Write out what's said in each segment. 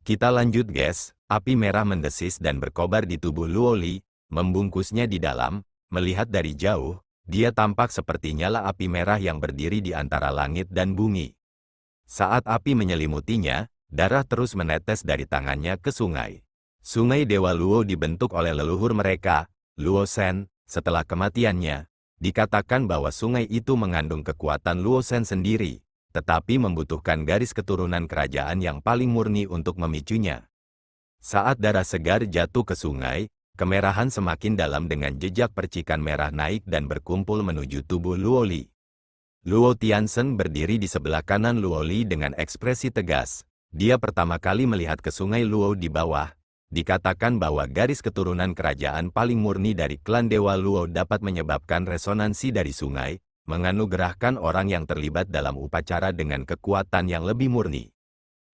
Kita lanjut guys, api merah mendesis dan berkobar di tubuh Luo Li, membungkusnya di dalam. Melihat dari jauh, dia tampak seperti nyala api merah yang berdiri di antara langit dan bumi. Saat api menyelimutinya, darah terus menetes dari tangannya ke sungai. Sungai Dewa Luo dibentuk oleh leluhur mereka, Luo Shen. Setelah kematiannya, dikatakan bahwa sungai itu mengandung kekuatan Luo Shen sendiri, tetapi membutuhkan garis keturunan kerajaan yang paling murni untuk memicunya. Saat darah segar jatuh ke sungai, kemerahan semakin dalam dengan jejak percikan merah naik dan berkumpul menuju tubuh Luo Li. Luo Tianzhen berdiri di sebelah kanan Luo Li dengan ekspresi tegas. Dia pertama kali melihat ke sungai Luo di bawah. Dikatakan bahwa garis keturunan kerajaan paling murni dari klan Dewa Luo dapat menyebabkan resonansi dari sungai, menganugerahkan orang yang terlibat dalam upacara dengan kekuatan yang lebih murni.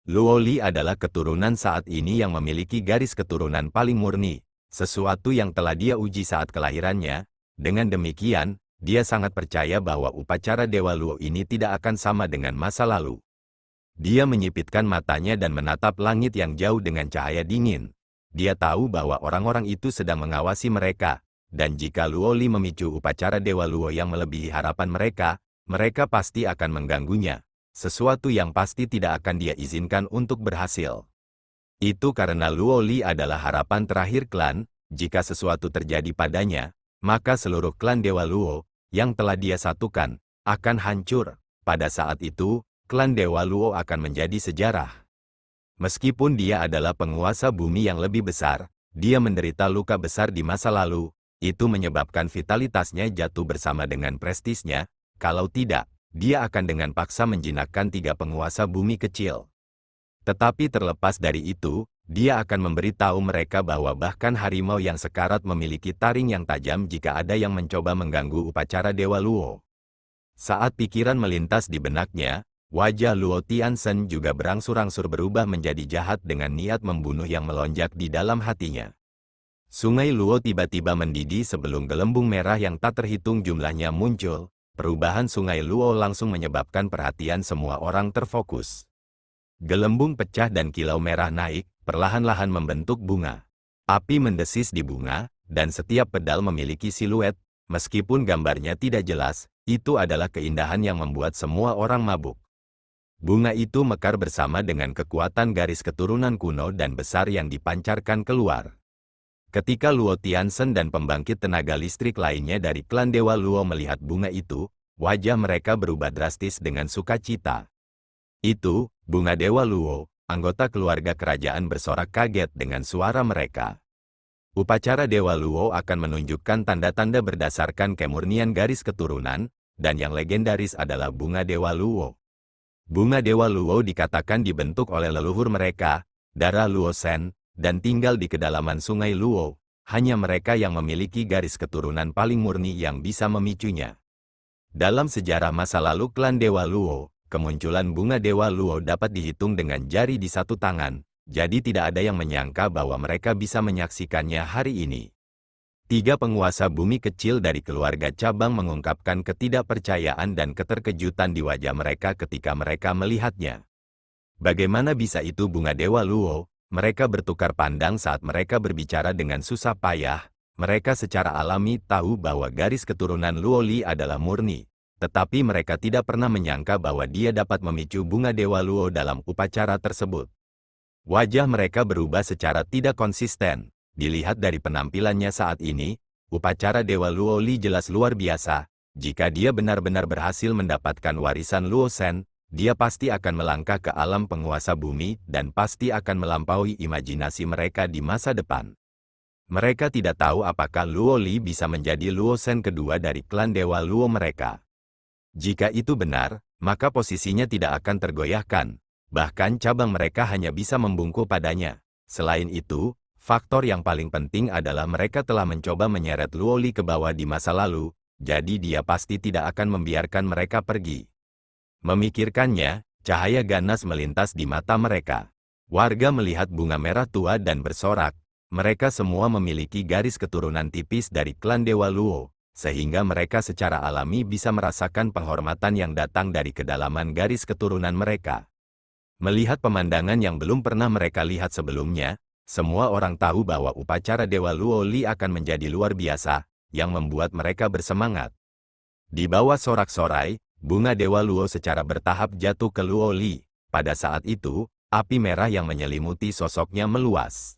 Luo Li adalah keturunan saat ini yang memiliki garis keturunan paling murni, sesuatu yang telah dia uji saat kelahirannya. Dengan demikian, dia sangat percaya bahwa upacara Dewa Luo ini tidak akan sama dengan masa lalu. Dia menyipitkan matanya dan menatap langit yang jauh dengan cahaya dingin. Dia tahu bahwa orang-orang itu sedang mengawasi mereka, dan jika Luo Li memicu upacara Dewa Luo yang melebihi harapan mereka, mereka pasti akan mengganggunya, sesuatu yang pasti tidak akan dia izinkan untuk berhasil. Itu karena Luo Li adalah harapan terakhir klan. Jika sesuatu terjadi padanya, maka seluruh klan Dewa Luo, yang telah dia satukan, akan hancur. Pada saat itu, klan Dewa Luo akan menjadi sejarah. Meskipun dia adalah penguasa bumi yang lebih besar, dia menderita luka besar di masa lalu. Itu menyebabkan vitalitasnya jatuh bersama dengan prestisnya. Kalau tidak, dia akan dengan paksa menjinakkan 3 penguasa bumi kecil. Tetapi terlepas dari itu, dia akan memberitahu mereka bahwa bahkan harimau yang sekarat memiliki taring yang tajam jika ada yang mencoba mengganggu upacara Dewa Luo. Saat pikiran melintas di benaknya, wajah Luo Tianzhen juga berangsur-angsur berubah menjadi jahat dengan niat membunuh yang melonjak di dalam hatinya. Sungai Luo tiba-tiba mendidih sebelum gelembung merah yang tak terhitung jumlahnya muncul. Perubahan sungai Luo langsung menyebabkan perhatian semua orang terfokus. Gelembung pecah dan kilau merah naik, perlahan-lahan membentuk bunga. Api mendesis di bunga, dan setiap pedal memiliki siluet. Meskipun gambarnya tidak jelas, itu adalah keindahan yang membuat semua orang mabuk. Bunga itu mekar bersama dengan kekuatan garis keturunan kuno dan besar yang dipancarkan keluar. Ketika Luo Tianzhen dan pembangkit tenaga listrik lainnya dari klan Dewa Luo melihat bunga itu, wajah mereka berubah drastis dengan sukacita. Itu, bunga Dewa Luo, anggota keluarga kerajaan bersorak kaget dengan suara mereka. Upacara Dewa Luo akan menunjukkan tanda-tanda berdasarkan kemurnian garis keturunan, dan yang legendaris adalah bunga Dewa Luo. Bunga Dewa Luo dikatakan dibentuk oleh leluhur mereka, darah Luo Shen, dan tinggal di kedalaman sungai Luo. Hanya mereka yang memiliki garis keturunan paling murni yang bisa memicunya. Dalam sejarah masa lalu klan Dewa Luo, kemunculan bunga Dewa Luo dapat dihitung dengan jari di satu tangan, jadi tidak ada yang menyangka bahwa mereka bisa menyaksikannya hari ini. 3 penguasa bumi kecil dari keluarga cabang mengungkapkan ketidakpercayaan dan keterkejutan di wajah mereka ketika mereka melihatnya. Bagaimana bisa itu bunga Dewa Luo? Mereka bertukar pandang saat mereka berbicara dengan susah payah. Mereka secara alami tahu bahwa garis keturunan Luo Li adalah murni. Tetapi mereka tidak pernah menyangka bahwa dia dapat memicu bunga Dewa Luo dalam upacara tersebut. Wajah mereka berubah secara tidak konsisten. Dilihat dari penampilannya saat ini, upacara Dewa Luo Li jelas luar biasa. Jika dia benar-benar berhasil mendapatkan warisan Luo Shen, dia pasti akan melangkah ke alam penguasa bumi dan pasti akan melampaui imajinasi mereka di masa depan. Mereka tidak tahu apakah Luo Li bisa menjadi Luo Shen kedua dari klan Dewa Luo mereka. Jika itu benar, maka posisinya tidak akan tergoyahkan. Bahkan cabang mereka hanya bisa membungkuk padanya. Selain itu, faktor yang paling penting adalah mereka telah mencoba menyeret Luo Li ke bawah di masa lalu, jadi dia pasti tidak akan membiarkan mereka pergi. Memikirkannya, cahaya ganas melintas di mata mereka. Warga melihat bunga merah tua dan bersorak. Mereka semua memiliki garis keturunan tipis dari klan Dewa Luo, sehingga mereka secara alami bisa merasakan penghormatan yang datang dari kedalaman garis keturunan mereka. Melihat pemandangan yang belum pernah mereka lihat sebelumnya, semua orang tahu bahwa upacara Dewa Luo Li akan menjadi luar biasa, yang membuat mereka bersemangat. Di bawah sorak-sorai, bunga Dewa Luo secara bertahap jatuh ke Luo Li. Pada saat itu, api merah yang menyelimuti sosoknya meluas.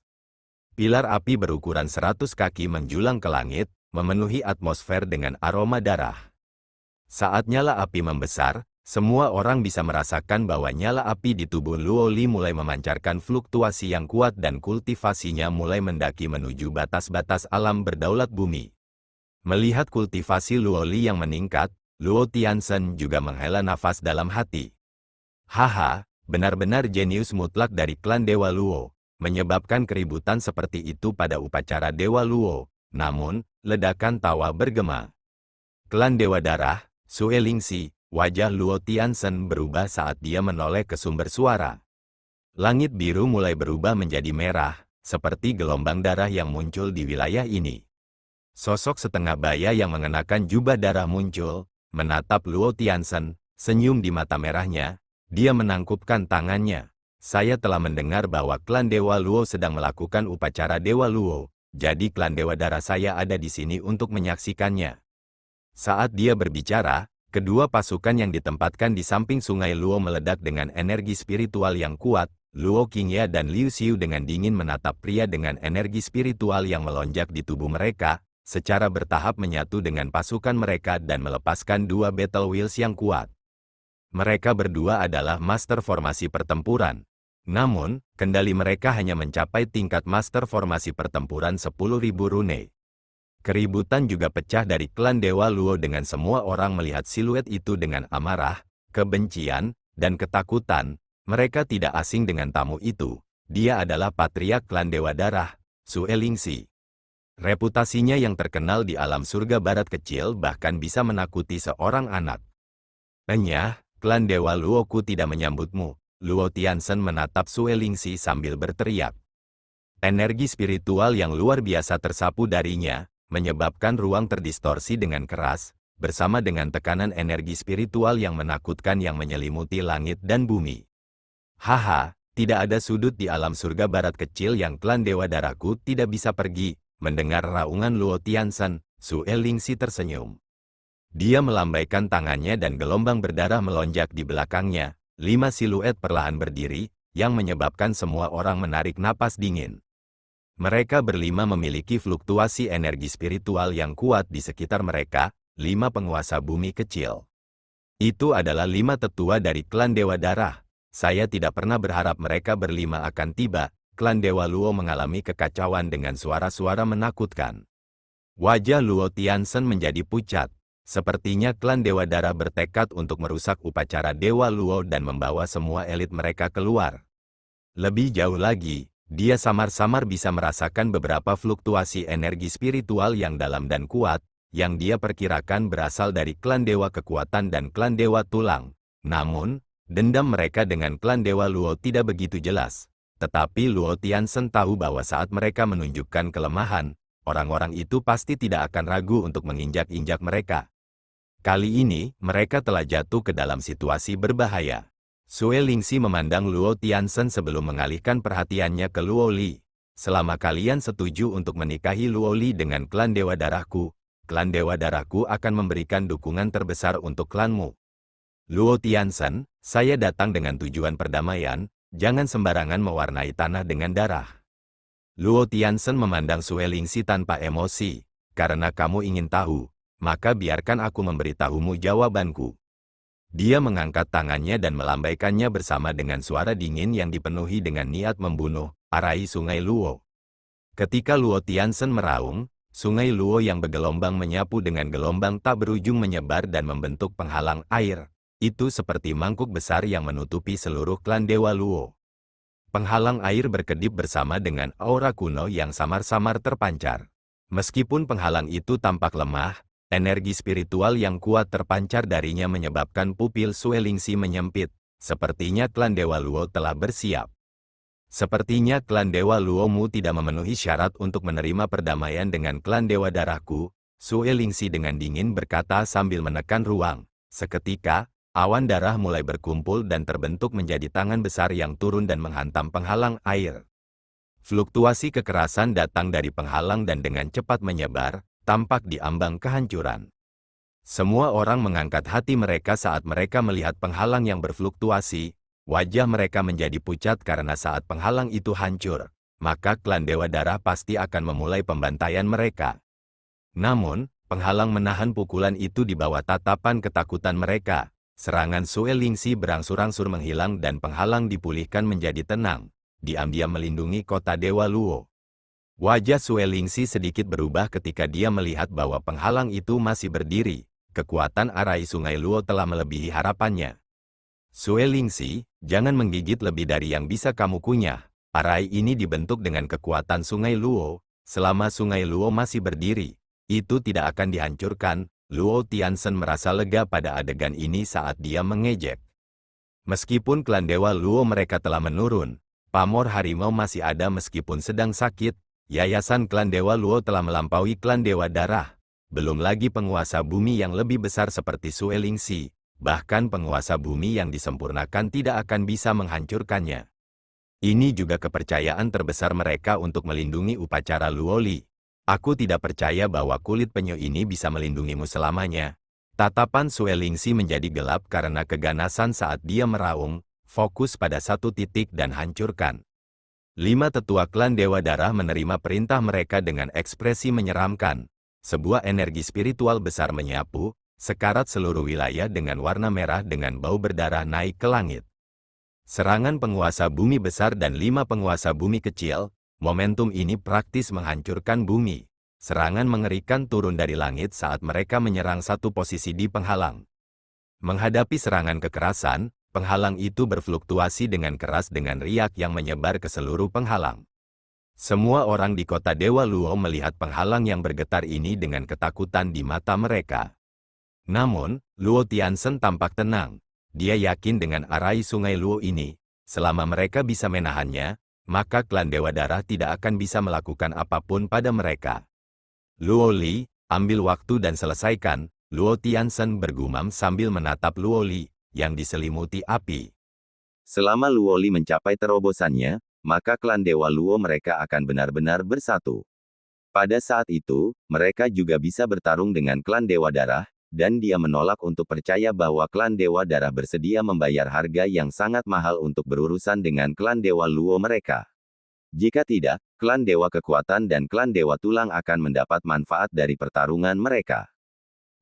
Pilar api berukuran 100 kaki menjulang ke langit, memenuhi atmosfer dengan aroma darah. Saat nyala api membesar, semua orang bisa merasakan bahwa nyala api di tubuh Luo Li mulai memancarkan fluktuasi yang kuat dan kultivasinya mulai mendaki menuju batas-batas alam berdaulat bumi. Melihat kultivasi Luo Li yang meningkat, Luo Tianzhen juga menghela nafas dalam hati. Haha, benar-benar jenius mutlak dari klan Dewa Luo, menyebabkan keributan seperti itu pada upacara Dewa Luo. Namun, ledakan tawa bergema. Klan Dewa Darah, Sue Lingxi, wajah Luo Tianzhen berubah saat dia menoleh ke sumber suara. Langit biru mulai berubah menjadi merah, seperti gelombang darah yang muncul di wilayah ini. Sosok setengah baya yang mengenakan jubah darah muncul, menatap Luo Tianzhen, senyum di mata merahnya. Dia menangkupkan tangannya. Saya telah mendengar bahwa klan Dewa Luo sedang melakukan upacara Dewa Luo, jadi klan Dewa Darah saya ada di sini untuk menyaksikannya. Saat dia berbicara, kedua pasukan yang ditempatkan di samping sungai Luo meledak dengan energi spiritual yang kuat. Luo Qingya dan Liu Xiu dengan dingin menatap pria dengan energi spiritual yang melonjak di tubuh mereka, secara bertahap menyatu dengan pasukan mereka dan melepaskan dua battle wheels yang kuat. Mereka berdua adalah master formasi pertempuran. Namun, kendali mereka hanya mencapai tingkat master formasi pertempuran 10.000 rune. Keributan juga pecah dari klan Dewa Luo dengan semua orang melihat siluet itu dengan amarah, kebencian, dan ketakutan. Mereka tidak asing dengan tamu itu. Dia adalah patriark klan Dewa Darah, Sue Lingxi. Reputasinya yang terkenal di alam surga barat kecil bahkan bisa menakuti seorang anak. Enyah, klan Dewa Luoku tidak menyambutmu. Luo Tianzhen menatap Sue Lingxi sambil berteriak. Energi spiritual yang luar biasa tersapu darinya, menyebabkan ruang terdistorsi dengan keras, bersama dengan tekanan energi spiritual yang menakutkan yang menyelimuti langit dan bumi. Haha, tidak ada sudut di alam surga barat kecil yang klan Dewa Darahku tidak bisa pergi. Mendengar raungan Luo Tianzhen, Sue Lingxi tersenyum. Dia melambaikan tangannya dan gelombang berdarah melonjak di belakangnya. 5 siluet perlahan berdiri, yang menyebabkan semua orang menarik napas dingin. Mereka berlima memiliki fluktuasi energi spiritual yang kuat di sekitar mereka, 5 penguasa bumi kecil. Itu adalah 5 tetua dari klan Dewa Darah. Saya tidak pernah berharap mereka berlima akan tiba. Klan Dewa Luo mengalami kekacauan dengan suara-suara menakutkan. Wajah Luo Tianzhen menjadi pucat. Sepertinya klan Dewa Darah bertekad untuk merusak upacara Dewa Luo dan membawa semua elit mereka keluar. Lebih jauh lagi, dia samar-samar bisa merasakan beberapa fluktuasi energi spiritual yang dalam dan kuat, yang dia perkirakan berasal dari klan Dewa Kekuatan dan klan Dewa Tulang. Namun, dendam mereka dengan klan Dewa Luo tidak begitu jelas. Tetapi Luo Tianzhen tahu bahwa saat mereka menunjukkan kelemahan, orang-orang itu pasti tidak akan ragu untuk menginjak-injak mereka. Kali ini, mereka telah jatuh ke dalam situasi berbahaya. Sue Lingxi memandang Luo Tianzhen sebelum mengalihkan perhatiannya ke Luo Li. Selama kalian setuju untuk menikahi Luo Li dengan klan Dewa Darahku, klan Dewa Darahku akan memberikan dukungan terbesar untuk klanmu. Luo Tianzhen, saya datang dengan tujuan perdamaian, jangan sembarangan mewarnai tanah dengan darah. Luo Tianzhen memandang Sue Lingxi tanpa emosi. Karena kamu ingin tahu, maka biarkan aku memberitahumu jawabanku. Dia mengangkat tangannya dan melambaikannya bersama dengan suara dingin yang dipenuhi dengan niat membunuh, arai sungai Luo. Ketika Luo Tianzhen meraung, sungai Luo yang bergelombang menyapu dengan gelombang tak berujung menyebar dan membentuk penghalang air. Itu seperti mangkuk besar yang menutupi seluruh klan Dewa Luo. Penghalang air berkedip bersama dengan aura kuno yang samar-samar terpancar. Meskipun penghalang itu tampak lemah, energi spiritual yang kuat terpancar darinya menyebabkan pupil Sue Lingxi menyempit. Sepertinya klan Dewa Luo telah bersiap. Sepertinya klan Dewa Luomu tidak memenuhi syarat untuk menerima perdamaian dengan klan Dewa Darahku, Sue Lingxi dengan dingin berkata sambil menekan ruang. Seketika, Awan darah mulai berkumpul dan terbentuk menjadi tangan besar yang turun dan menghantam penghalang air. Fluktuasi kekerasan datang dari penghalang dan dengan cepat menyebar, tampak di ambang kehancuran. Semua orang mengangkat hati mereka saat mereka melihat penghalang yang berfluktuasi. Wajah mereka menjadi pucat karena saat penghalang itu hancur, maka klan Dewa Darah pasti akan memulai pembantaian mereka. Namun, penghalang menahan pukulan itu di bawah tatapan ketakutan mereka. Serangan Sue Lingxi berangsur-angsur menghilang dan penghalang dipulihkan menjadi tenang. Diam-diam melindungi kota Dewa Luo. Wajah Sue Lingxi sedikit berubah ketika dia melihat bahwa penghalang itu masih berdiri. Kekuatan arai Sungai Luo telah melebihi harapannya. Sue Lingxi, jangan menggigit lebih dari yang bisa kamu kunyah. Arai ini dibentuk dengan kekuatan Sungai Luo. Selama Sungai Luo masih berdiri, itu tidak akan dihancurkan. Luo Tianzhen merasa lega pada adegan ini saat dia mengejek. Meskipun klan Dewa Luo mereka telah menurun, pamor harimau masih ada meskipun sedang sakit. Yayasan klan Dewa Luo telah melampaui klan Dewa Darah. Belum lagi penguasa bumi yang lebih besar seperti Sue Lingxi. Bahkan penguasa bumi yang disempurnakan tidak akan bisa menghancurkannya. Ini juga kepercayaan terbesar mereka untuk melindungi upacara Luoli. Aku tidak percaya bahwa kulit penyu ini bisa melindungimu selamanya. Tatapan Sue Lingxi menjadi gelap karena keganasan saat dia meraung, fokus pada satu titik dan hancurkan. 5 tetua klan Dewa Darah menerima perintah mereka dengan ekspresi menyeramkan. Sebuah energi spiritual besar menyapu, sekarat seluruh wilayah dengan warna merah dengan bau berdarah naik ke langit. Serangan penguasa bumi besar dan 5 penguasa bumi kecil. Momentum ini praktis menghancurkan bumi. Serangan mengerikan turun dari langit saat mereka menyerang satu posisi di penghalang. Menghadapi serangan kekerasan, penghalang itu berfluktuasi dengan keras dengan riak yang menyebar ke seluruh penghalang. Semua orang di kota Dewa Luo melihat penghalang yang bergetar ini dengan ketakutan di mata mereka. Namun, Luo Tianzhen tampak tenang. Dia yakin dengan arai Sungai Luo ini, selama mereka bisa menahannya, maka klan Dewa Darah tidak akan bisa melakukan apapun pada mereka. Luo Li, ambil waktu dan selesaikan, Luo Tianzhen bergumam sambil menatap Luo Li, yang diselimuti api. Selama Luo Li mencapai terobosannya, maka klan Dewa Luo mereka akan benar-benar bersatu. Pada saat itu, mereka juga bisa bertarung dengan klan Dewa Darah, dan dia menolak untuk percaya bahwa klan Dewa Darah bersedia membayar harga yang sangat mahal untuk berurusan dengan klan Dewa Luo mereka. Jika tidak, klan Dewa Kekuatan dan klan Dewa Tulang akan mendapat manfaat dari pertarungan mereka.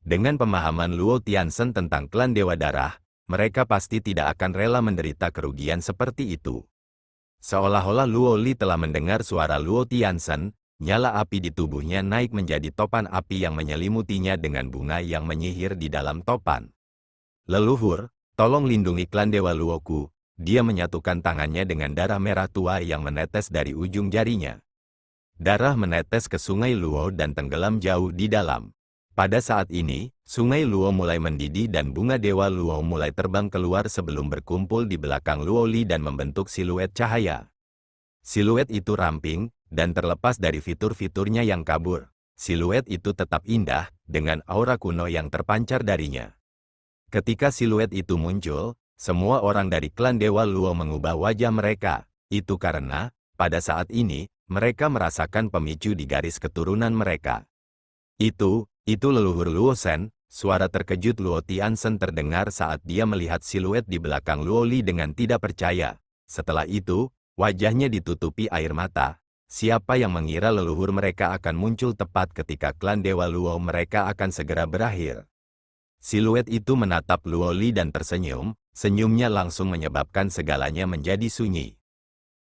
Dengan pemahaman Luo Tianzhen tentang klan Dewa Darah, mereka pasti tidak akan rela menderita kerugian seperti itu. Seolah-olah Luo Li telah mendengar suara Luo Tianzhen. Nyala api di tubuhnya naik menjadi topan api yang menyelimutinya dengan bunga yang menyihir di dalam topan. Leluhur, tolong lindungi klan Dewa Luoku. Dia menyatukan tangannya dengan darah merah tua yang menetes dari ujung jarinya. Darah menetes ke Sungai Luo dan tenggelam jauh di dalam. Pada saat ini, Sungai Luo mulai mendidih dan bunga Dewa Luo mulai terbang keluar sebelum berkumpul di belakang Luo Li dan membentuk siluet cahaya. Siluet itu ramping, dan terlepas dari fitur-fiturnya yang kabur, siluet itu tetap indah, dengan aura kuno yang terpancar darinya. Ketika siluet itu muncul, semua orang dari klan Dewa Luo mengubah wajah mereka. Itu karena, pada saat ini, mereka merasakan pemicu di garis keturunan mereka. Itu leluhur Luo Shen. Suara terkejut Luo Tianzhen terdengar saat dia melihat siluet di belakang Luo Li dengan tidak percaya. Setelah itu, wajahnya ditutupi air mata. Siapa yang mengira leluhur mereka akan muncul tepat ketika klan Dewa Luo mereka akan segera berakhir. Siluet itu menatap Luo Li dan tersenyum, senyumnya langsung menyebabkan segalanya menjadi sunyi.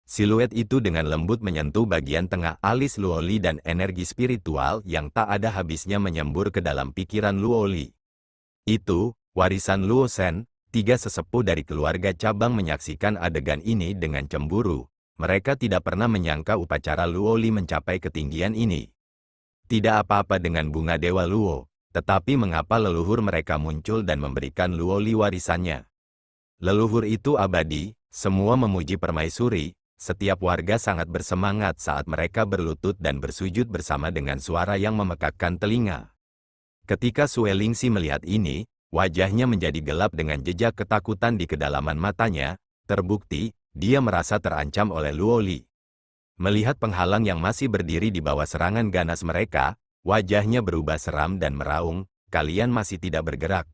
Siluet itu dengan lembut menyentuh bagian tengah alis Luo Li dan energi spiritual yang tak ada habisnya menyembur ke dalam pikiran Luo Li. Itu, warisan Luo Shen. 3 sesepuh dari keluarga cabang menyaksikan adegan ini dengan cemburu. Mereka tidak pernah menyangka upacara Luo Li mencapai ketinggian ini. Tidak apa-apa dengan bunga Dewa Luo, tetapi mengapa leluhur mereka muncul dan memberikan Luo Li warisannya? Leluhur itu abadi, semua memuji permaisuri, setiap warga sangat bersemangat saat mereka berlutut dan bersujud bersama dengan suara yang memekakkan telinga. Ketika Sue Lingxi melihat ini, Wajahnya menjadi gelap dengan jejak ketakutan di kedalaman matanya, terbukti, dia merasa terancam oleh Luo Li. Melihat penghalang yang masih berdiri di bawah serangan ganas mereka, wajahnya berubah seram dan meraung, "Kalian masih tidak bergerak."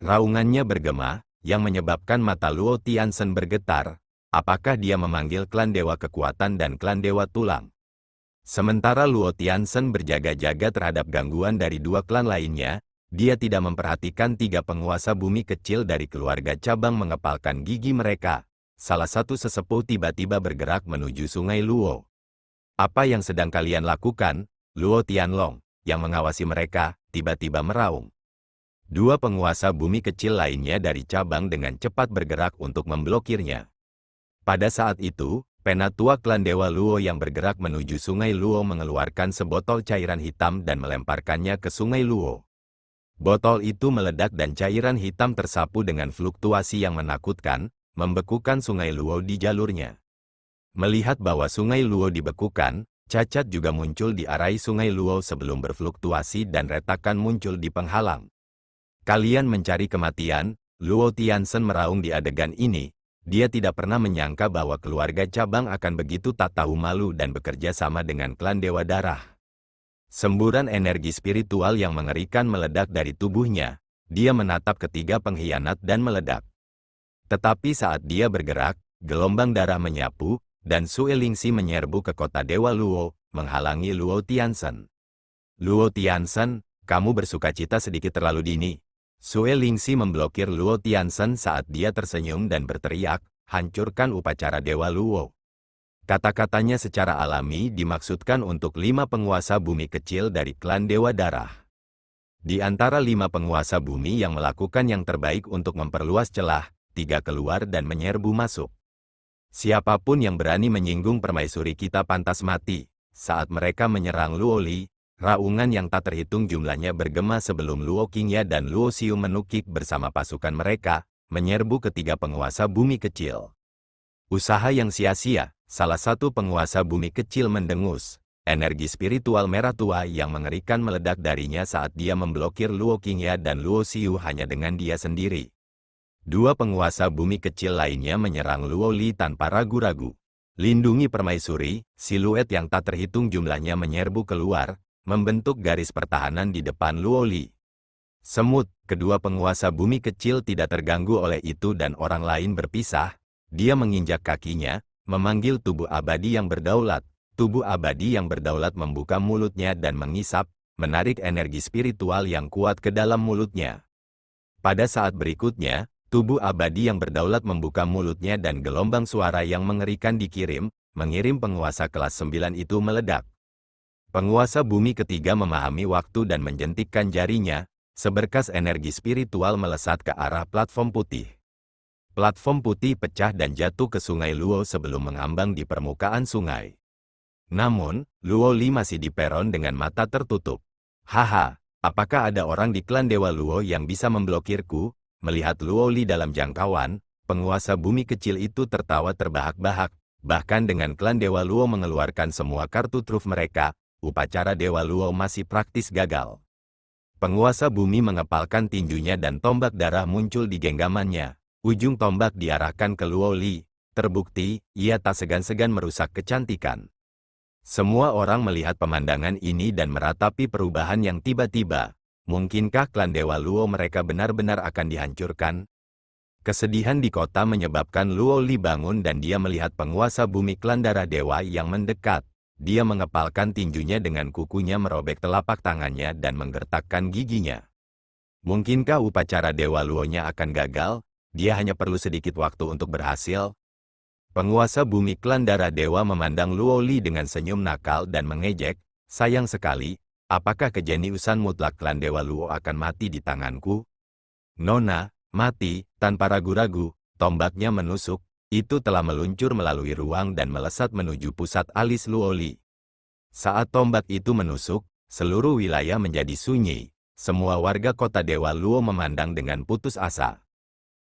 Raungannya bergema, yang menyebabkan mata Luo Tianzhen bergetar. Apakah dia memanggil klan Dewa Kekuatan dan klan Dewa Tulang? Sementara Luo Tianzhen berjaga-jaga terhadap gangguan dari dua klan lainnya, dia tidak memperhatikan tiga penguasa bumi kecil dari keluarga cabang mengepalkan gigi mereka. Salah satu sesepuh tiba-tiba bergerak menuju Sungai Luo. "Apa yang sedang kalian lakukan?" Luo Tianlong, yang mengawasi mereka, tiba-tiba meraung. Dua penguasa bumi kecil lainnya dari cabang dengan cepat bergerak untuk memblokirnya. Pada saat itu, penatua klan Dewa Luo yang bergerak menuju Sungai Luo mengeluarkan sebotol cairan hitam dan melemparkannya ke Sungai Luo. Botol itu meledak dan cairan hitam tersapu dengan fluktuasi yang menakutkan, membekukan Sungai Luo di jalurnya. Melihat bahwa Sungai Luo dibekukan, cacat juga muncul di arai Sungai Luo sebelum berfluktuasi dan retakan muncul di penghalang. "Kalian mencari kematian," Luo Tianzhen meraung di adegan ini. Dia tidak pernah menyangka bahwa keluarga cabang akan begitu tak tahu malu dan bekerja sama dengan klan Dewa Darah. Semburan energi spiritual yang mengerikan meledak dari tubuhnya. Dia menatap ketiga pengkhianat dan meledak. Tetapi saat dia bergerak, gelombang darah menyapu, dan Sue Lingxi menyerbu ke kota Dewa Luo, menghalangi Luo Tianzhen. "Luo Tianzhen, kamu bersukacita sedikit terlalu dini." Sue Lingxi memblokir Luo Tianzhen saat dia tersenyum dan berteriak, "Hancurkan upacara Dewa Luo." Kata-katanya secara alami dimaksudkan untuk 5 penguasa bumi kecil dari klan Dewa Darah. Di antara 5 penguasa bumi yang melakukan yang terbaik untuk memperluas celah, 3 keluar dan menyerbu masuk. Siapapun yang berani menyinggung permaisuri kita pantas mati. Saat mereka menyerang Luo Li, raungan yang tak terhitung jumlahnya bergema sebelum Luo Qingya dan Luo Xiu menukik bersama pasukan mereka, menyerbu ketiga penguasa bumi kecil. Usaha yang sia-sia, salah satu penguasa bumi kecil mendengus. Energi spiritual merah tua yang mengerikan meledak darinya saat dia memblokir Luo Qingya dan Luo Xiu hanya dengan dia sendiri. Dua penguasa bumi kecil lainnya menyerang Luo Li tanpa ragu-ragu. Lindungi permaisuri, siluet yang tak terhitung jumlahnya menyerbu keluar, membentuk garis pertahanan di depan Luo Li. Semut, kedua penguasa bumi kecil tidak terganggu oleh itu dan orang lain berpisah. Dia menginjak kakinya, memanggil tubuh abadi yang berdaulat. Tubuh abadi yang berdaulat membuka mulutnya dan mengisap, menarik energi spiritual yang kuat ke dalam mulutnya. Pada saat berikutnya, tubuh abadi yang berdaulat membuka mulutnya dan gelombang suara yang mengerikan mengirim penguasa kelas 9 itu meledak. Penguasa bumi ketiga memahami waktu dan menjentikkan jarinya, seberkas energi spiritual melesat ke arah platform putih. Platform putih pecah dan jatuh ke Sungai Luo sebelum mengambang di permukaan sungai. Namun, Luo Li masih di peron dengan mata tertutup. "Haha, apakah ada orang di klan Dewa Luo yang bisa memblokirku?" Melihat Luo Li dalam jangkauan, penguasa bumi kecil itu tertawa terbahak-bahak. Bahkan dengan klan Dewa Luo mengeluarkan semua kartu truf mereka, upacara Dewa Luo masih praktis gagal. Penguasa bumi mengepalkan tinjunya dan tombak darah muncul di genggamannya. Ujung tombak diarahkan ke Luo Li. Terbukti, ia tak segan-segan merusak kecantikan. Semua orang melihat pemandangan ini dan meratapi perubahan yang tiba-tiba. Mungkinkah klan Dewa Luo mereka benar-benar akan dihancurkan? Kesedihan di kota menyebabkan Luo Li bangun dan dia melihat penguasa bumi klan darah dewa yang mendekat. Dia mengepalkan tinjunya dengan kukunya merobek telapak tangannya dan menggertakkan giginya. Mungkinkah upacara Dewa Luo-nya akan gagal? Dia hanya perlu sedikit waktu untuk berhasil. Penguasa bumi klan darah dewa memandang Luo Li dengan senyum nakal dan mengejek. "Sayang sekali, apakah kejeniusan mutlak klan Dewa Luo akan mati di tanganku?" "Nona, mati." Tanpa ragu-ragu, tombaknya menusuk. Itu telah meluncur melalui ruang dan melesat menuju pusat alis Luo Li. Saat tombak itu menusuk, seluruh wilayah menjadi sunyi. Semua warga kota Dewa Luo memandang dengan putus asa.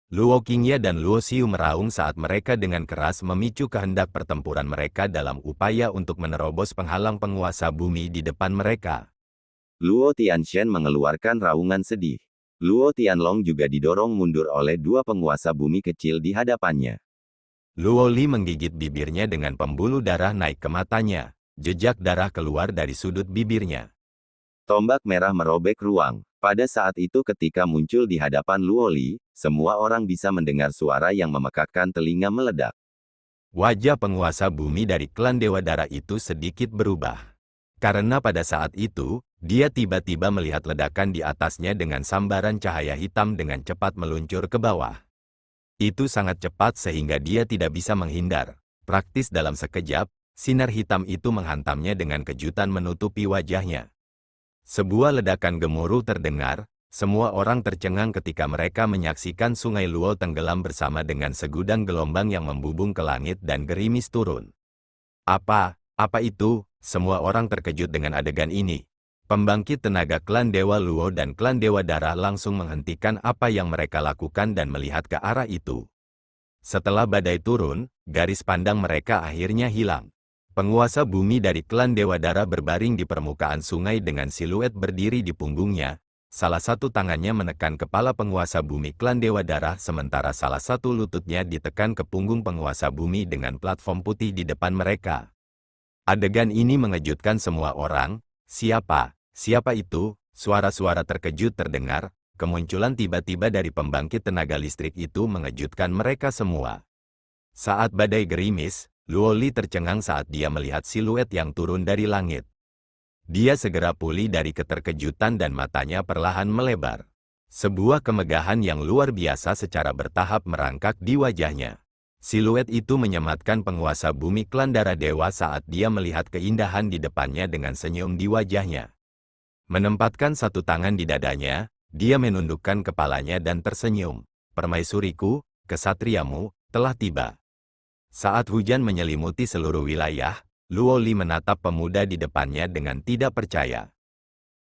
Luo Qingya dan Luo Xiu meraung saat mereka dengan keras memicu kehendak pertempuran mereka dalam upaya untuk menerobos penghalang penguasa bumi di depan mereka. Luo Tianzhen mengeluarkan raungan sedih. Luo Tianlong juga didorong mundur oleh dua penguasa bumi kecil di hadapannya. Luo Li menggigit bibirnya dengan pembuluh darah naik ke matanya. Jejak darah keluar dari sudut bibirnya. Tombak merah merobek ruang. Pada saat itu ketika muncul di hadapan Luo Li, semua orang bisa mendengar suara yang memekakkan telinga meledak. Wajah penguasa bumi dari klan Dewa Darah itu sedikit berubah. Karena pada saat itu, dia tiba-tiba melihat ledakan di atasnya dengan sambaran cahaya hitam dengan cepat meluncur ke bawah. Itu sangat cepat sehingga dia tidak bisa menghindar. Praktis dalam sekejap, sinar hitam itu menghantamnya dengan kejutan menutupi wajahnya. Sebuah ledakan gemuruh terdengar, semua orang tercengang ketika mereka menyaksikan sungai Luo tenggelam bersama dengan segudang gelombang yang membubung ke langit dan gerimis turun. Apa itu? Semua orang terkejut dengan adegan ini. Pembangkit tenaga klan Dewa Luo dan klan Dewa Darah langsung menghentikan apa yang mereka lakukan dan melihat ke arah itu. Setelah badai turun, garis pandang mereka akhirnya hilang. Penguasa bumi dari klan Dewa Darah berbaring di permukaan sungai dengan siluet berdiri di punggungnya. Salah satu tangannya menekan kepala penguasa bumi klan Dewa Darah sementara salah satu lututnya ditekan ke punggung penguasa bumi dengan platform putih di depan mereka. Adegan ini mengejutkan semua orang. Siapa itu? Suara-suara terkejut terdengar. Kemunculan tiba-tiba dari pembangkit tenaga listrik itu mengejutkan mereka semua. Saat badai gerimis, Luo Li tercengang saat dia melihat siluet yang turun dari langit. Dia segera pulih dari keterkejutan dan matanya perlahan melebar. Sebuah kemegahan yang luar biasa secara bertahap merangkak di wajahnya. Siluet itu menyematkan penguasa bumi klan Darah Dewa saat dia melihat keindahan di depannya dengan senyum di wajahnya. Menempatkan satu tangan di dadanya, dia menundukkan kepalanya dan tersenyum. Permaisuriku, kesatriamu, telah tiba. Saat hujan menyelimuti seluruh wilayah, Luo Li menatap pemuda di depannya dengan tidak percaya.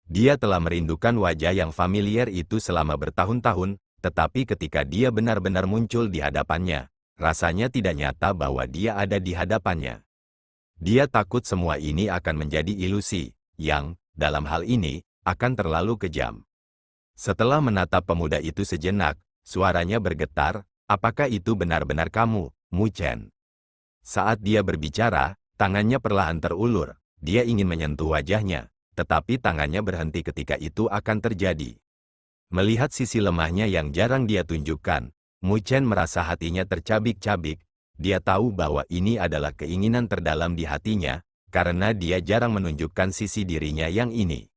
Dia telah merindukan wajah yang familiar itu selama bertahun-tahun, tetapi ketika dia benar-benar muncul di hadapannya, rasanya tidak nyata bahwa dia ada di hadapannya. Dia takut semua ini akan menjadi ilusi, yang, dalam hal ini, akan terlalu kejam. Setelah menatap pemuda itu sejenak, suaranya bergetar, apakah itu benar-benar kamu, Mu Chen? Saat dia berbicara, tangannya perlahan terulur, dia ingin menyentuh wajahnya, tetapi tangannya berhenti ketika itu akan terjadi. Melihat sisi lemahnya yang jarang dia tunjukkan, Mu Chen merasa hatinya tercabik-cabik. Dia tahu bahwa ini adalah keinginan terdalam di hatinya, karena dia jarang menunjukkan sisi dirinya yang ini.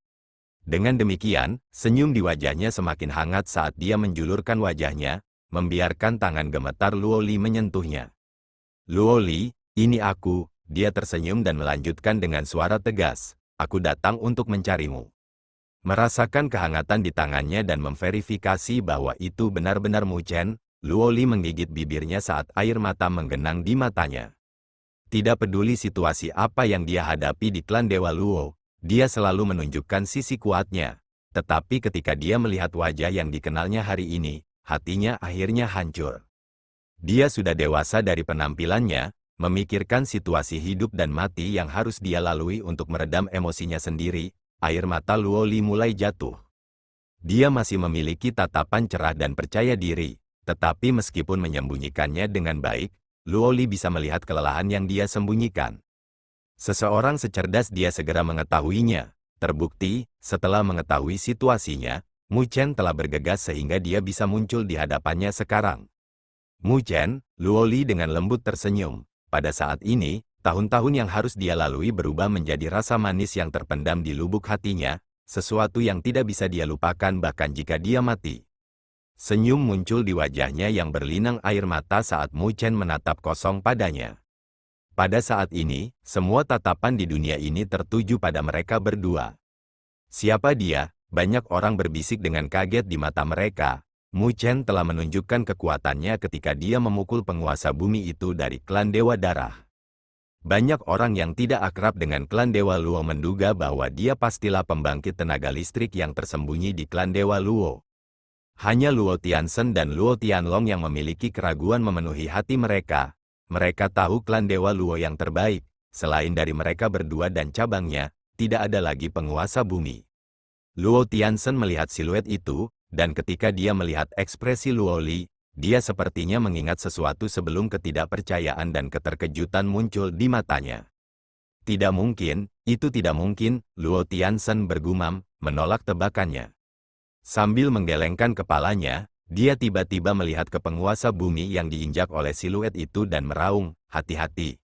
Dengan demikian, senyum di wajahnya semakin hangat saat dia menjulurkan wajahnya, membiarkan tangan gemetar Luo Li menyentuhnya. Luo Li, ini aku, dia tersenyum dan melanjutkan dengan suara tegas, aku datang untuk mencarimu. Merasakan kehangatan di tangannya dan memverifikasi bahwa itu benar-benar Mu Chen, Luo Li menggigit bibirnya saat air mata menggenang di matanya. Tidak peduli situasi apa yang dia hadapi di klan Dewa Luo, dia selalu menunjukkan sisi kuatnya. Tetapi ketika dia melihat wajah yang dikenalnya hari ini, hatinya akhirnya hancur. Dia sudah dewasa dari penampilannya, memikirkan situasi hidup dan mati yang harus dia lalui untuk meredam emosinya sendiri. Air mata Luo Li mulai jatuh. Dia masih memiliki tatapan cerah dan percaya diri. Tetapi meskipun menyembunyikannya dengan baik, Luo Li bisa melihat kelelahan yang dia sembunyikan. Seseorang secerdas dia segera mengetahuinya. Terbukti, setelah mengetahui situasinya, Mu Chen telah bergegas sehingga dia bisa muncul di hadapannya sekarang. Mu Chen, Luo Li dengan lembut tersenyum. Pada saat ini, tahun-tahun yang harus dia lalui berubah menjadi rasa manis yang terpendam di lubuk hatinya, sesuatu yang tidak bisa dia lupakan bahkan jika dia mati. Senyum muncul di wajahnya yang berlinang air mata saat Mu Chen menatap kosong padanya. Pada saat ini, semua tatapan di dunia ini tertuju pada mereka berdua. Siapa dia? Banyak orang berbisik dengan kaget di mata mereka. Mu Chen telah menunjukkan kekuatannya ketika dia memukul penguasa bumi itu dari klan Dewa Darah. Banyak orang yang tidak akrab dengan klan Dewa Luo menduga bahwa dia pastilah pembangkit tenaga listrik yang tersembunyi di klan Dewa Luo. Hanya Luo Tianzhen dan Luo Tianlong yang memiliki keraguan memenuhi hati mereka. Mereka tahu klan Dewa Luo yang terbaik. Selain dari mereka berdua dan cabangnya, tidak ada lagi penguasa bumi. Luo Tianzhen melihat siluet itu, dan ketika dia melihat ekspresi Luoli, dia sepertinya mengingat sesuatu sebelum ketidakpercayaan dan keterkejutan muncul di matanya. Tidak mungkin, itu tidak mungkin, Luo Tianzhen bergumam, menolak tebakannya. Sambil menggelengkan kepalanya, dia tiba-tiba melihat ke penguasa bumi yang diinjak oleh siluet itu dan meraung, hati-hati.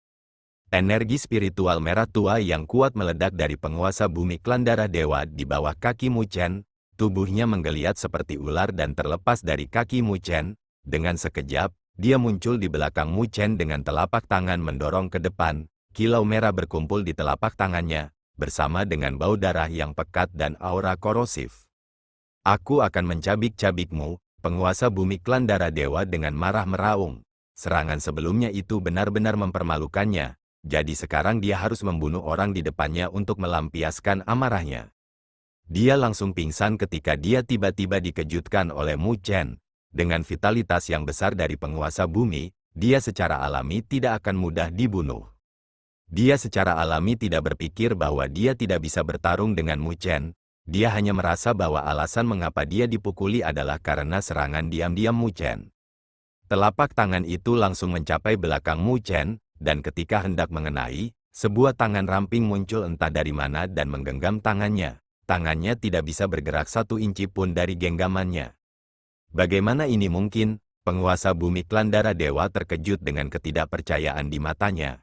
Energi spiritual merah tua yang kuat meledak dari penguasa bumi klan darah dewa di bawah kaki Mu Chen. Tubuhnya menggeliat seperti ular dan terlepas dari kaki Mu Chen. Dengan sekejap, dia muncul di belakang Mu Chen dengan telapak tangan mendorong ke depan. Kilau merah berkumpul di telapak tangannya, bersama dengan bau darah yang pekat dan aura korosif. Aku akan mencabik-cabikmu, penguasa bumi klan darah dewa dengan marah meraung. Serangan sebelumnya itu benar-benar mempermalukannya, jadi sekarang dia harus membunuh orang di depannya untuk melampiaskan amarahnya. Dia langsung pingsan ketika dia tiba-tiba dikejutkan oleh Mu Chen. Dengan vitalitas yang besar dari penguasa bumi, dia secara alami tidak akan mudah dibunuh. Dia secara alami tidak berpikir bahwa dia tidak bisa bertarung dengan Mu Chen. Dia hanya merasa bahwa alasan mengapa dia dipukuli adalah karena serangan diam-diam Mu Chen. Telapak tangan itu langsung mencapai belakang Mu Chen, dan ketika hendak mengenai, sebuah tangan ramping muncul entah dari mana dan menggenggam tangannya. Tangannya tidak bisa bergerak 1 inci pun dari genggamannya. Bagaimana ini mungkin? Penguasa bumi klan darah dewa terkejut dengan ketidakpercayaan di matanya.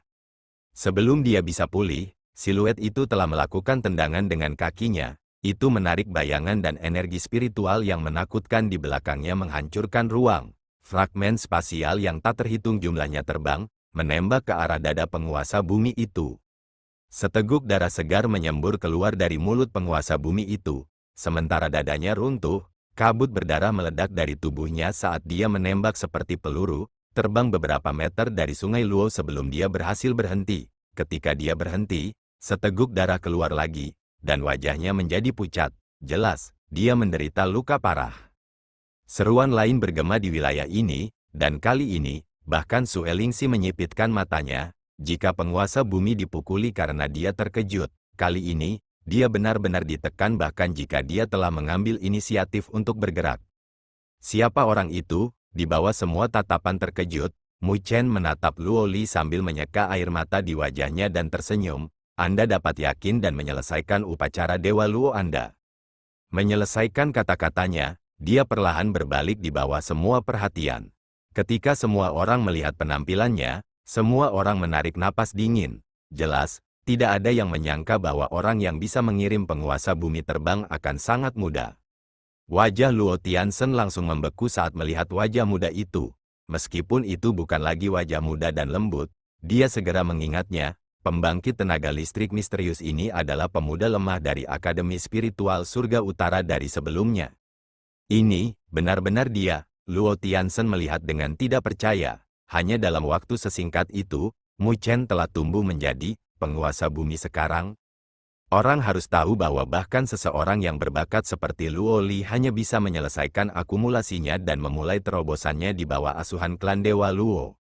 Sebelum dia bisa pulih, siluet itu telah melakukan tendangan dengan kakinya. Itu menarik bayangan dan energi spiritual yang menakutkan di belakangnya menghancurkan ruang. Fragmen spasial yang tak terhitung jumlahnya terbang, menembak ke arah dada penguasa bumi itu. Seteguk darah segar menyembur keluar dari mulut penguasa bumi itu. Sementara dadanya runtuh, kabut berdarah meledak dari tubuhnya saat dia menembak seperti peluru, terbang beberapa meter dari sungai Luo sebelum dia berhasil berhenti. Ketika dia berhenti, seteguk darah keluar lagi, dan wajahnya menjadi pucat. Jelas, dia menderita luka parah. Seruan lain bergema di wilayah ini, dan kali ini, bahkan Su Elingsi menyipitkan matanya. Jika penguasa bumi dipukuli karena dia terkejut, kali ini, dia benar-benar ditekan bahkan jika dia telah mengambil inisiatif untuk bergerak. Siapa orang itu? Di bawah semua tatapan terkejut, Mu Chen menatap Luo Li sambil menyeka air mata di wajahnya dan tersenyum. Anda dapat yakin dan menyelesaikan upacara Dewa Luo Anda. Menyelesaikan kata-katanya, dia perlahan berbalik di bawah semua perhatian. Ketika semua orang melihat penampilannya, semua orang menarik napas dingin. Jelas, tidak ada yang menyangka bahwa orang yang bisa mengirim penguasa bumi terbang akan sangat mudah. Wajah Luo Tianzhen langsung membeku saat melihat wajah muda itu. Meskipun itu bukan lagi wajah muda dan lembut, dia segera mengingatnya, pembangkit tenaga listrik misterius ini adalah pemuda lemah dari Akademi Spiritual Surga Utara dari sebelumnya. Ini, benar-benar dia, Luo Tianzhen melihat dengan tidak percaya. Hanya dalam waktu sesingkat itu, Mu Chen telah tumbuh menjadi penguasa bumi sekarang. Orang harus tahu bahwa bahkan seseorang yang berbakat seperti Luo Li hanya bisa menyelesaikan akumulasinya dan memulai terobosannya di bawah asuhan klan Dewa Luo.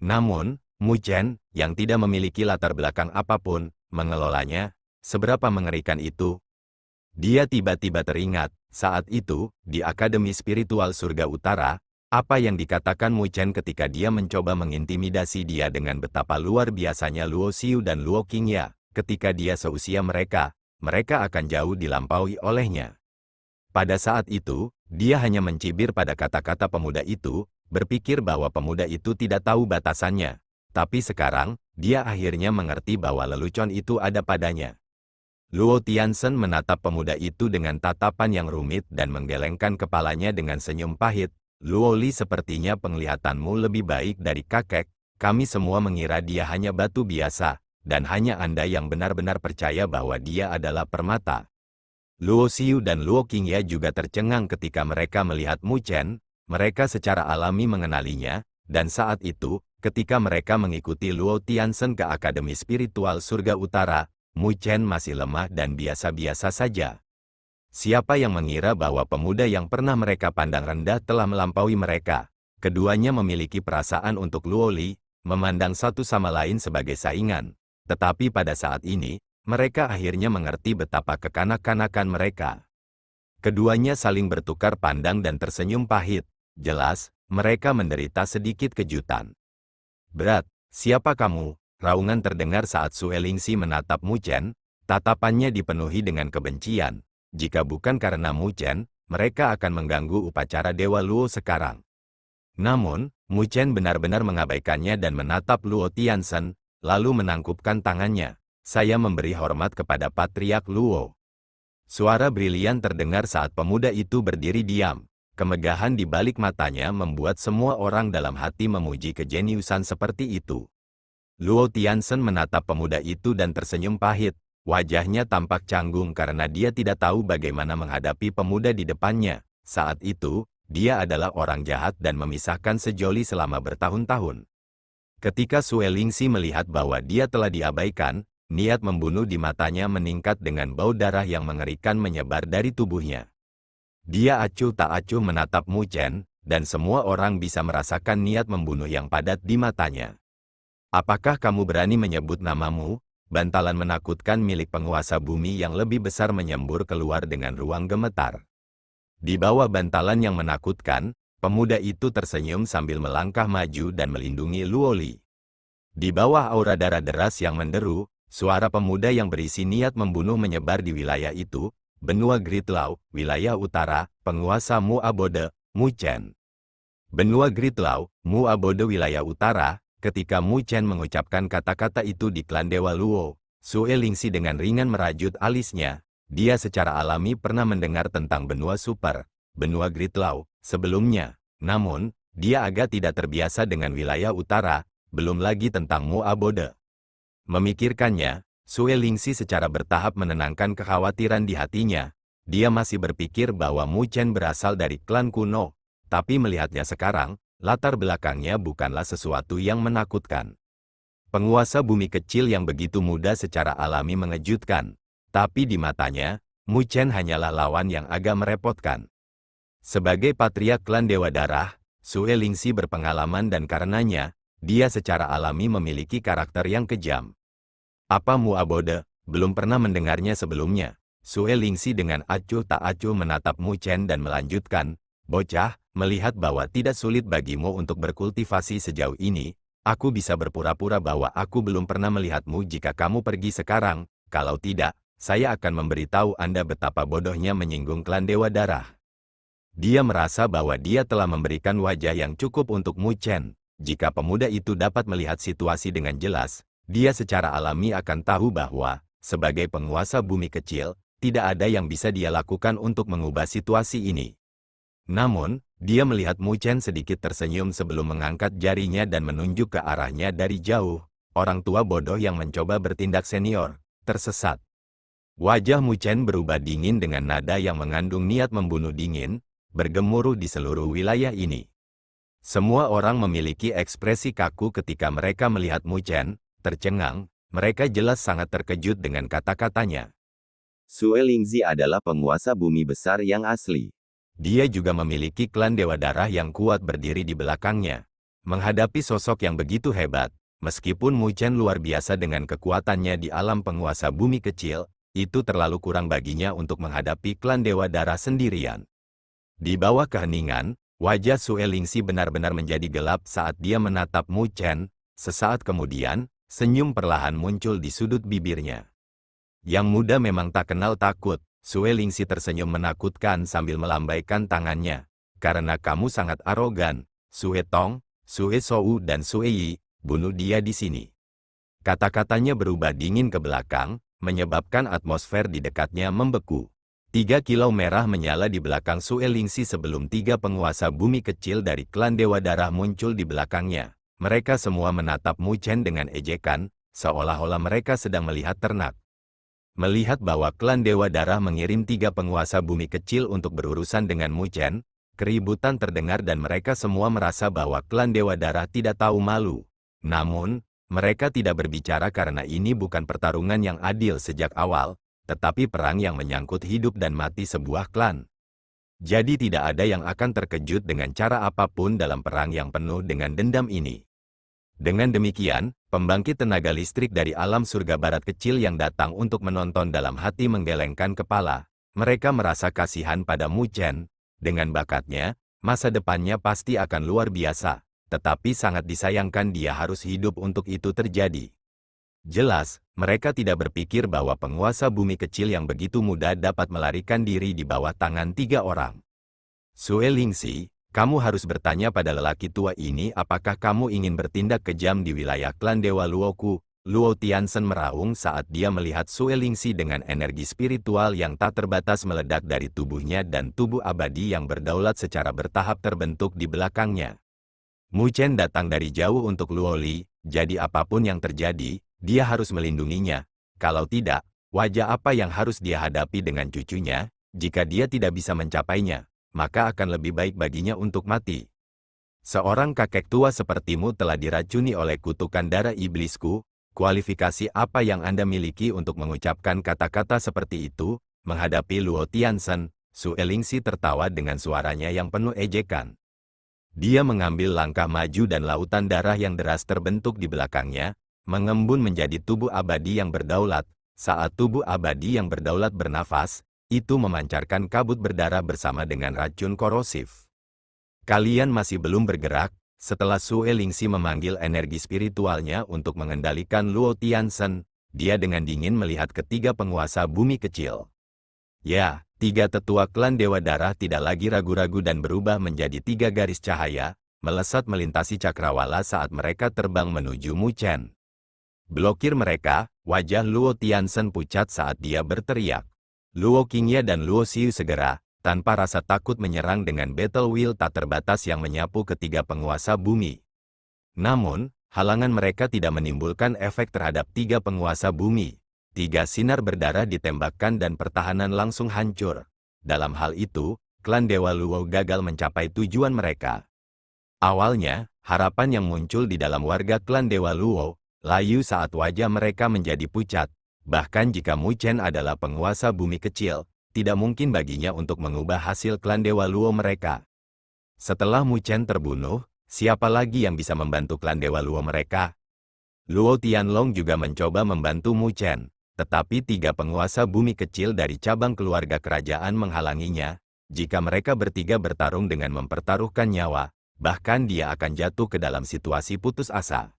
Namun, Mu Chen, yang tidak memiliki latar belakang apapun, mengelolanya. Seberapa mengerikan itu? Dia tiba-tiba teringat, saat itu, di Akademi Spiritual Surga Utara, apa yang dikatakan Mu Chen ketika dia mencoba mengintimidasi dia dengan betapa luar biasanya Luo Xiu dan Luo Qingya. Ketika dia seusia mereka, mereka akan jauh dilampaui olehnya. Pada saat itu, dia hanya mencibir pada kata-kata pemuda itu, berpikir bahwa pemuda itu tidak tahu batasannya. Tapi sekarang, dia akhirnya mengerti bahwa lelucon itu ada padanya. Luo Tianzhen menatap pemuda itu dengan tatapan yang rumit dan menggelengkan kepalanya dengan senyum pahit. Luo Li, sepertinya penglihatanmu lebih baik dari kakek. Kami semua mengira dia hanya batu biasa, dan hanya Anda yang benar-benar percaya bahwa dia adalah permata. Luo Xiu dan Luo Qingya juga tercengang ketika mereka melihat Mu Chen. Mereka secara alami mengenalinya, dan saat itu, ketika mereka mengikuti Luo Tianzhen ke Akademi Spiritual Surga Utara, Mu Chen masih lemah dan biasa-biasa saja. Siapa yang mengira bahwa pemuda yang pernah mereka pandang rendah telah melampaui mereka? Keduanya memiliki perasaan untuk Luo Li, memandang satu sama lain sebagai saingan. Tetapi pada saat ini, mereka akhirnya mengerti betapa kekanak-kanakan mereka. Keduanya saling bertukar pandang dan tersenyum pahit. Jelas, mereka menderita sedikit kejutan. Berat, siapa kamu? Raungan terdengar saat Sue Lingxi menatap Mu Chen. Tatapannya dipenuhi dengan kebencian. Jika bukan karena Mu Chen, mereka akan mengganggu upacara Dewa Luo sekarang. Namun, Mu Chen benar-benar mengabaikannya dan menatap Luo Tianzhen, lalu menangkupkan tangannya. Saya memberi hormat kepada Patriark Luo. Suara brilian terdengar saat pemuda itu berdiri diam. Kemegahan di balik matanya membuat semua orang dalam hati memuji kejeniusan seperti itu. Luo Tianzhen menatap pemuda itu dan tersenyum pahit. Wajahnya tampak canggung karena dia tidak tahu bagaimana menghadapi pemuda di depannya. Saat itu, dia adalah orang jahat dan memisahkan sejoli selama bertahun-tahun. Ketika Sue Lingxi melihat bahwa dia telah diabaikan, niat membunuh di matanya meningkat dengan bau darah yang mengerikan menyebar dari tubuhnya. Dia acuh tak acuh menatap Mu Chen, dan semua orang bisa merasakan niat membunuh yang padat di matanya. Apakah kamu berani menyebut namamu? Bantalan menakutkan milik penguasa bumi yang lebih besar menyembur keluar dengan ruang gemetar. Di bawah bantalan yang menakutkan, pemuda itu tersenyum sambil melangkah maju dan melindungi Luo Li. Di bawah aura darah deras yang menderu, suara pemuda yang berisi niat membunuh menyebar di wilayah itu. Benua Gritlau, wilayah utara, penguasa Mu Abode, Mu Chen. Benua Gritlau, Mu Abode wilayah utara. Ketika Mu Chen mengucapkan kata-kata itu di klan Dewa Luo, Sue Lingxi dengan ringan merajut alisnya. Dia secara alami pernah mendengar tentang benua super, benua Gritlau, sebelumnya. Namun, dia agak tidak terbiasa dengan wilayah utara, belum lagi tentang Mu Abode. Memikirkannya, Sue Lingxi secara bertahap menenangkan kekhawatiran di hatinya. Dia masih berpikir bahwa Mu Chen berasal dari klan kuno, tapi melihatnya sekarang, latar belakangnya bukanlah sesuatu yang menakutkan. Penguasa bumi kecil yang begitu muda secara alami mengejutkan, tapi di matanya, Mu Chen hanyalah lawan yang agak merepotkan. Sebagai patriark klan Dewa Darah, Sue Lingxi berpengalaman dan karenanya, dia secara alami memiliki karakter yang kejam. Apa Mu Abode? Belum pernah mendengarnya sebelumnya. Sue Lingxi dengan acuh tak acuh menatap Mu Chen dan melanjutkan, "Bocah, melihat bahwa tidak sulit bagimu untuk berkultivasi sejauh ini, aku bisa berpura-pura bahwa aku belum pernah melihatmu jika kamu pergi sekarang. Kalau tidak, saya akan memberitahu Anda betapa bodohnya menyinggung klan Dewa Darah." Dia merasa bahwa dia telah memberikan wajah yang cukup untuk Mu Chen. Jika pemuda itu dapat melihat situasi dengan jelas, dia secara alami akan tahu bahwa, sebagai penguasa bumi kecil, tidak ada yang bisa dia lakukan untuk mengubah situasi ini. Namun, dia melihat Mu Chen sedikit tersenyum sebelum mengangkat jarinya dan menunjuk ke arahnya dari jauh. Orang tua bodoh yang mencoba bertindak senior, tersesat. Wajah Mu Chen berubah dingin dengan nada yang mengandung niat membunuh dingin, bergemuruh di seluruh wilayah ini. Semua orang memiliki ekspresi kaku ketika mereka melihat Mu Chen, tercengang, mereka jelas sangat terkejut dengan kata-katanya. Sue Lingxi adalah penguasa bumi besar yang asli. Dia juga memiliki klan Dewa Darah yang kuat berdiri di belakangnya. Menghadapi sosok yang begitu hebat, meskipun Mu Chen luar biasa dengan kekuatannya di alam penguasa bumi kecil, itu terlalu kurang baginya untuk menghadapi klan Dewa Darah sendirian. Di bawah keheningan, wajah Sue Lingxi benar-benar menjadi gelap saat dia menatap Mu Chen. Sesaat kemudian, senyum perlahan muncul di sudut bibirnya. Yang muda memang tak kenal takut. Sue Lingxi tersenyum menakutkan sambil melambaikan tangannya. Karena kamu sangat arogan, Sue Tong, Sue Shou dan Sue Yi, bunuh dia di sini. Kata-katanya berubah dingin ke belakang, menyebabkan atmosfer di dekatnya membeku. 3 kilau merah menyala di belakang Sue Lingxi sebelum 3 penguasa bumi kecil dari klan Dewa Darah muncul di belakangnya. Mereka semua menatap Mu Chen dengan ejekan, seolah-olah mereka sedang melihat ternak. Melihat bahwa klan Dewa Darah mengirim 3 penguasa bumi kecil untuk berurusan dengan Mu Chen, keributan terdengar dan mereka semua merasa bahwa klan Dewa Darah tidak tahu malu. Namun, mereka tidak berbicara karena ini bukan pertarungan yang adil sejak awal, tetapi perang yang menyangkut hidup dan mati sebuah klan. Jadi tidak ada yang akan terkejut dengan cara apapun dalam perang yang penuh dengan dendam ini. Dengan demikian, pembangkit tenaga listrik dari alam surga barat kecil yang datang untuk menonton dalam hati menggelengkan kepala. Mereka merasa kasihan pada Mu Chen. Dengan bakatnya, masa depannya pasti akan luar biasa. Tetapi sangat disayangkan dia harus hidup untuk itu terjadi. Jelas, mereka tidak berpikir bahwa penguasa bumi kecil yang begitu mudah dapat melarikan diri di bawah tangan 3 orang. Sue Lingxi, kamu harus bertanya pada lelaki tua ini apakah kamu ingin bertindak kejam di wilayah klan Dewa Luoku. Luo Tianzhen meraung saat dia melihat Sue Lingxi dengan energi spiritual yang tak terbatas meledak dari tubuhnya dan tubuh abadi yang berdaulat secara bertahap terbentuk di belakangnya. Mu Chen datang dari jauh untuk Luo Li, jadi apapun yang terjadi, dia harus melindunginya. Kalau tidak, wajah apa yang harus dia hadapi dengan cucunya? Jika dia tidak bisa mencapainya, maka akan lebih baik baginya untuk mati. Seorang kakek tua sepertimu telah diracuni oleh kutukan darah iblisku. Kualifikasi apa yang Anda miliki untuk mengucapkan kata-kata seperti itu? Menghadapi Luo Tianzhen, Sue Lingxi tertawa dengan suaranya yang penuh ejekan. Dia mengambil langkah maju dan lautan darah yang deras terbentuk di belakangnya, mengembun menjadi tubuh abadi yang berdaulat. Saat tubuh abadi yang berdaulat bernafas, itu memancarkan kabut berdarah bersama dengan racun korosif. Kalian masih belum bergerak. Setelah Sue Lingxi memanggil energi spiritualnya untuk mengendalikan Luo Tianzhen, dia dengan dingin melihat ketiga penguasa bumi kecil. Ya, 3 tetua klan Dewa Darah tidak lagi ragu-ragu dan berubah menjadi 3 garis cahaya, melesat melintasi cakrawala saat mereka terbang menuju Mu Chen. Blokir mereka, wajah Luo Tianzhen pucat saat dia berteriak. Luo Qingye dan Luo Xiu segera, tanpa rasa takut menyerang dengan battle wheel tak terbatas yang menyapu ketiga penguasa bumi. Namun, halangan mereka tidak menimbulkan efek terhadap 3 penguasa bumi. 3 sinar berdarah ditembakkan dan pertahanan langsung hancur. Dalam hal itu, klan Dewa Luo gagal mencapai tujuan mereka. Awalnya, harapan yang muncul di dalam warga klan Dewa Luo, layu saat wajah mereka menjadi pucat. Bahkan jika Mu Chen adalah penguasa bumi kecil, tidak mungkin baginya untuk mengubah hasil klan Dewa Luo mereka. Setelah Mu Chen terbunuh, siapa lagi yang bisa membantu klan Dewa Luo mereka? Luo Tianlong juga mencoba membantu Mu Chen, tetapi 3 penguasa bumi kecil dari cabang keluarga kerajaan menghalanginya. Jika mereka bertiga bertarung dengan mempertaruhkan nyawa, bahkan dia akan jatuh ke dalam situasi putus asa.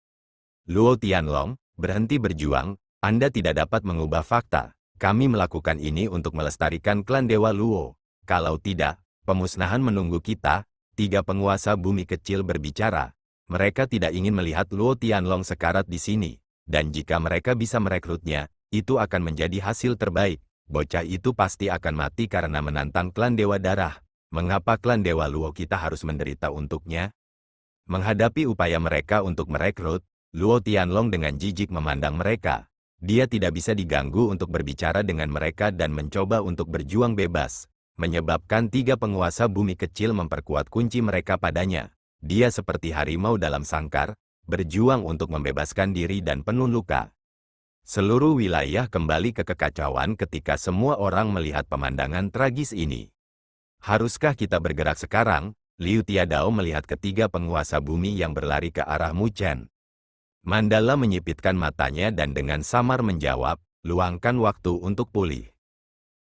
Luo Tianlong, berhenti berjuang, Anda tidak dapat mengubah fakta. Kami melakukan ini untuk melestarikan klan Dewa Luo. Kalau tidak, pemusnahan menunggu kita. 3 penguasa bumi kecil berbicara. Mereka tidak ingin melihat Luo Tianlong sekarat di sini. Dan jika mereka bisa merekrutnya, itu akan menjadi hasil terbaik. Bocah itu pasti akan mati karena menantang klan Dewa Darah. Mengapa klan Dewa Luo kita harus menderita untuknya? Menghadapi upaya mereka untuk merekrut, Luo Tianlong dengan jijik memandang mereka. Dia tidak bisa diganggu untuk berbicara dengan mereka dan mencoba untuk berjuang bebas, menyebabkan 3 penguasa bumi kecil memperkuat kunci mereka padanya. Dia seperti harimau dalam sangkar, berjuang untuk membebaskan diri dan penuh luka. Seluruh wilayah kembali ke kekacauan ketika semua orang melihat pemandangan tragis ini. Haruskah kita bergerak sekarang? Liu Tiadao melihat ketiga penguasa bumi yang berlari ke arah Mu Chen. Mandala menyipitkan matanya dan dengan samar menjawab, luangkan waktu untuk pulih.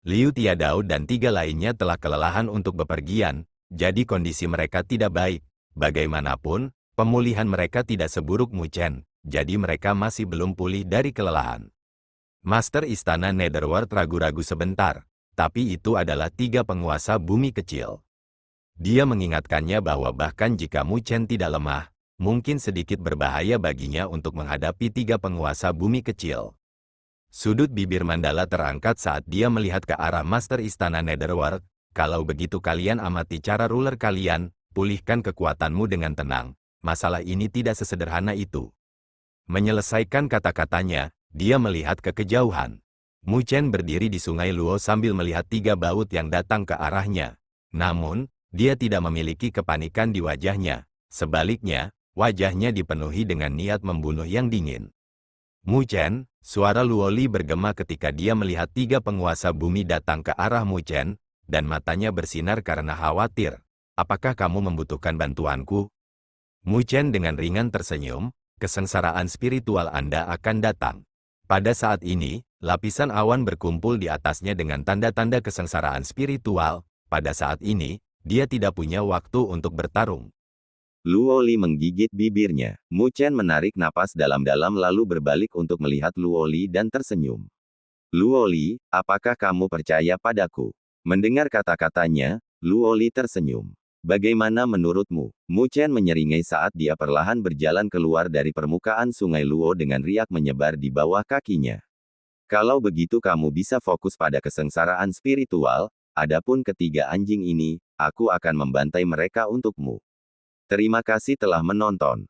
Liu Tiadao dan 3 lainnya telah kelelahan untuk bepergian, jadi kondisi mereka tidak baik. Bagaimanapun, pemulihan mereka tidak seburuk Mu Chen, jadi mereka masih belum pulih dari kelelahan. Master Istana Netherworld ragu-ragu sebentar, tapi itu adalah 3 penguasa bumi kecil. Dia mengingatkannya bahwa bahkan jika Mu Chen tidak lemah, mungkin sedikit berbahaya baginya untuk menghadapi 3 penguasa bumi kecil. Sudut bibir Mandala terangkat saat dia melihat ke arah Master Istana Netherworld. Kalau begitu kalian amati cara ruler kalian, pulihkan kekuatanmu dengan tenang. Masalah ini tidak sesederhana itu. Menyelesaikan kata-katanya, dia melihat ke kejauhan. Mu Chen berdiri di sungai Luo sambil melihat 3 baut yang datang ke arahnya. Namun, dia tidak memiliki kepanikan di wajahnya. Sebaliknya, wajahnya dipenuhi dengan niat membunuh yang dingin. Mu Chen, suara Luo Li bergema ketika dia melihat 3 penguasa bumi datang ke arah Mu Chen, dan matanya bersinar karena khawatir. Apakah kamu membutuhkan bantuanku? Mu Chen dengan ringan tersenyum, kesengsaraan spiritual Anda akan datang. Pada saat ini, Lapisan awan berkumpul di atasnya dengan tanda-tanda kesengsaraan spiritual. Pada saat ini, dia tidak punya waktu untuk bertarung. Luoli menggigit bibirnya. Mu Chen menarik napas dalam-dalam lalu berbalik untuk melihat Luoli dan tersenyum. Luoli, apakah kamu percaya padaku? Mendengar kata-katanya, Luoli tersenyum. Bagaimana menurutmu? Mu Chen menyeringai saat dia perlahan berjalan keluar dari permukaan sungai Luo dengan riak menyebar di bawah kakinya. Kalau begitu kamu bisa fokus pada kesengsaraan spiritual, adapun ketiga anjing ini, aku akan membantai mereka untukmu. Terima kasih telah menonton.